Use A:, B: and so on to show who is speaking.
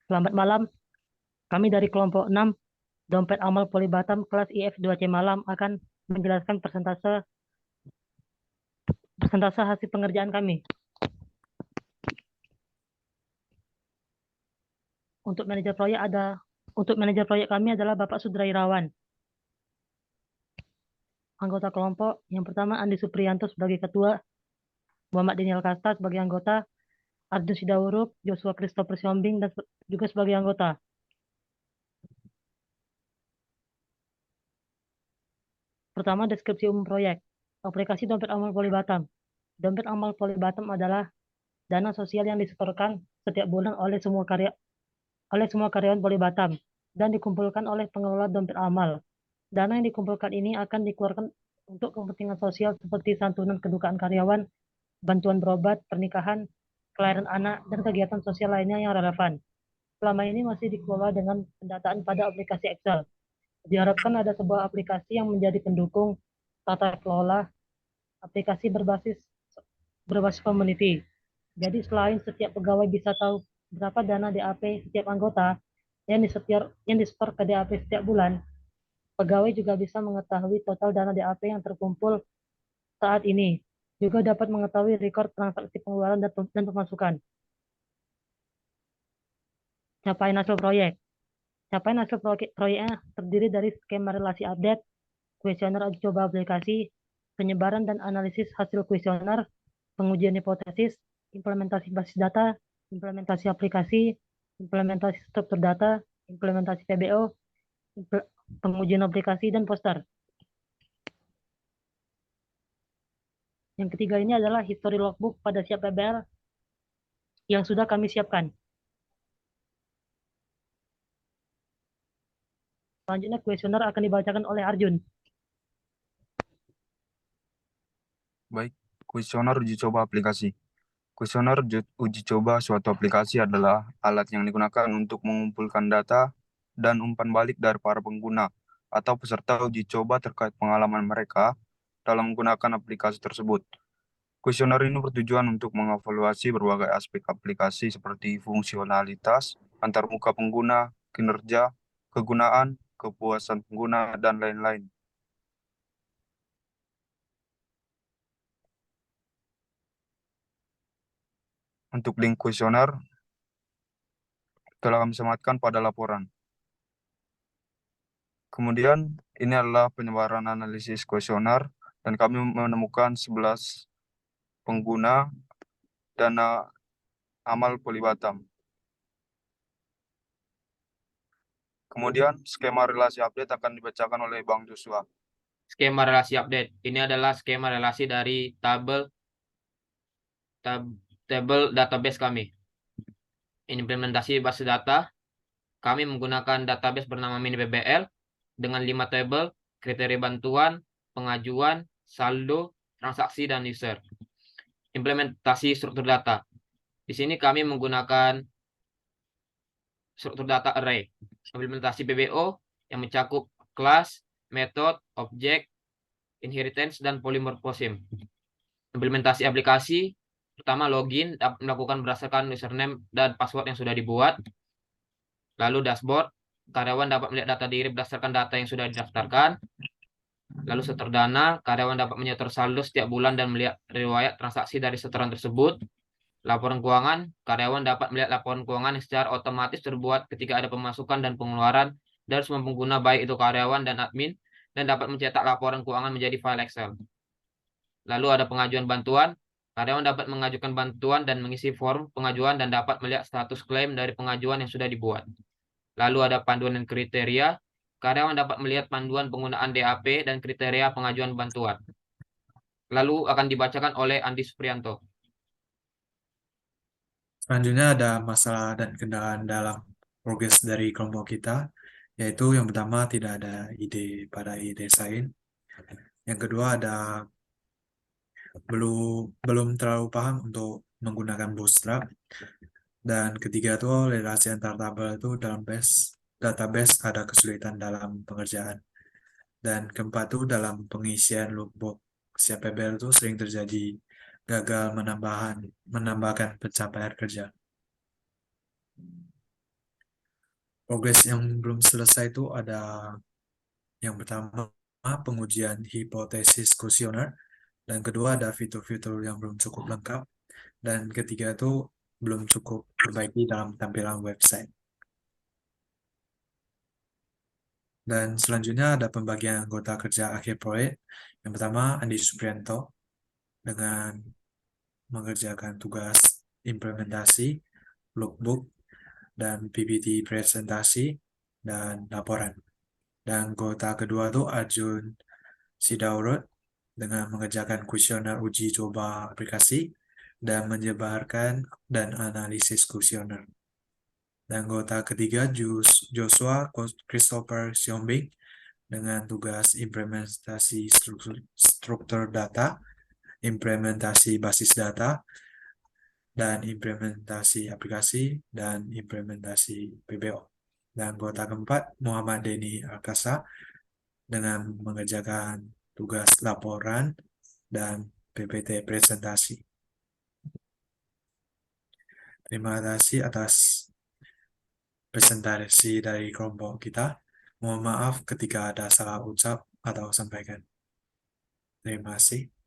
A: Selamat malam, kami dari kelompok 6 Dompet Amal Polibatam kelas IF2C Malam akan menjelaskan persentase persentase hasil pengerjaan kami. Untuk manajer proyek untuk manajer proyek kami adalah Bapak Sudra Irawan. Anggota kelompok yang pertama Andi Supriyanto sebagai ketua, Muhammad Daniel Kasta sebagai anggota, Arjun Sidawurup, Joshua Christopher Siombing dan juga sebagai anggota. Pertama, deskripsi umum proyek. Aplikasi Dompet Amal Polibatam. Dompet Amal Polibatam adalah dana sosial yang disetorkan setiap bulan oleh semua karyawan Polibatam dan dikumpulkan oleh pengelola Dompet Amal. Dana yang dikumpulkan ini akan dikeluarkan untuk kepentingan sosial seperti santunan kedukaan karyawan, bantuan berobat, pernikahan, kelahiran anak, dan kegiatan sosial lainnya yang relevan. Selama ini masih dikelola dengan pendataan pada aplikasi Excel. Diharapkan ada sebuah aplikasi yang menjadi pendukung tata kelola aplikasi berbasis community. Jadi selain setiap pegawai bisa tahu berapa dana DAP setiap anggota yang disetor ke DAP setiap bulan, pegawai juga bisa mengetahui total dana DAP yang terkumpul saat ini. Juga dapat mengetahui rekor transaksi pengeluaran dan pemasukan. Capaian hasil proyek. Capaian hasil proyeknya terdiri dari skema relasi update, kuesioner uji coba aplikasi, penyebaran dan analisis hasil kuesioner, pengujian hipotesis, implementasi basis data, implementasi aplikasi, implementasi struktur data, implementasi PBO, pengujian aplikasi, dan poster. Yang ketiga ini adalah history logbook pada siap PBL yang sudah kami siapkan. Selanjutnya kuesioner akan dibacakan oleh Arjun.
B: Baik, kuesioner uji coba aplikasi. Kuesioner uji coba suatu aplikasi adalah alat yang digunakan untuk mengumpulkan data dan umpan balik dari para pengguna atau peserta uji coba terkait pengalaman mereka dalam menggunakan aplikasi tersebut. Kuesioner ini bertujuan untuk mengevaluasi berbagai aspek aplikasi seperti fungsionalitas, antarmuka pengguna, kinerja, kegunaan, kepuasan pengguna, dan lain-lain. Untuk link kuesioner telah kami sematkan pada laporan. Kemudian ini adalah penyebaran analisis kuesioner dan kami menemukan 11 pengguna dana amal Polibatam. Kemudian skema relasi update akan dibacakan oleh Bang Joshua.
C: Skema relasi update. Ini adalah skema relasi dari tabel database kami. Implementasi basis data. Kami menggunakan database bernama MiniPBL dengan 5 tabel, kriteria bantuan, pengajuan, saldo, transaksi, dan user. Implementasi struktur data. Di sini kami menggunakan struktur data array. Implementasi PBO yang mencakup kelas, method, objek, inheritance, dan polymorphism. Implementasi aplikasi, pertama login dapat melakukan berdasarkan username dan password yang sudah dibuat. Lalu dashboard, karyawan dapat melihat data diri berdasarkan data yang sudah didaftarkan. Lalu setor dana, karyawan dapat menyetor saldo setiap bulan dan melihat riwayat transaksi dari setoran tersebut. Laporan keuangan, karyawan dapat melihat laporan keuangan yang secara otomatis terbuat ketika ada pemasukan dan pengeluaran dari semua pengguna baik itu karyawan dan admin, dan dapat mencetak laporan keuangan menjadi file Excel. Lalu ada pengajuan bantuan, karyawan dapat mengajukan bantuan dan mengisi form pengajuan dan dapat melihat status klaim dari pengajuan yang sudah dibuat. Lalu ada panduan dan kriteria, karyawan dapat melihat panduan penggunaan DAP dan kriteria pengajuan bantuan. Lalu akan dibacakan oleh Andi Supriyanto.
D: Selanjutnya ada masalah dan kendala dalam progres dari kelompok kita, yaitu yang pertama tidak ada ide pada e-design. Yang kedua ada belum terlalu paham untuk menggunakan Bootstrap. Dan ketiga itu relasi antar tabel itu dalam database ada kesulitan dalam pengerjaan. Dan keempat itu dalam pengisian lookbook siap PBL itu sering terjadi gagal menambahkan pencapaian kerja. Progres yang belum selesai itu ada yang pertama pengujian hipotesis kuesioner, dan kedua ada fitur-fitur yang belum cukup lengkap, dan ketiga itu belum cukup perbaiki dalam tampilan website. Dan selanjutnya ada pembagian anggota kerja akhir proyek. Yang pertama Andi Suprianto dengan mengerjakan tugas implementasi, lookbook, dan PPT presentasi, dan laporan. Dan anggota kedua itu Arjun Sidaurut dengan mengerjakan kuesioner uji coba aplikasi dan menyebarkan dan analisis kuesioner. Dan anggota ketiga Joshua Christopher Siombing dengan tugas implementasi struktur data, implementasi basis data, dan implementasi aplikasi, dan implementasi PBO. Dan anggota keempat Muhammad Denny Alkasa dengan mengerjakan tugas laporan dan PPT presentasi. Terima kasih atas presentasi dari kelompok kita. Mohon maaf ketika ada salah ucap atau sampaikan. Terima kasih.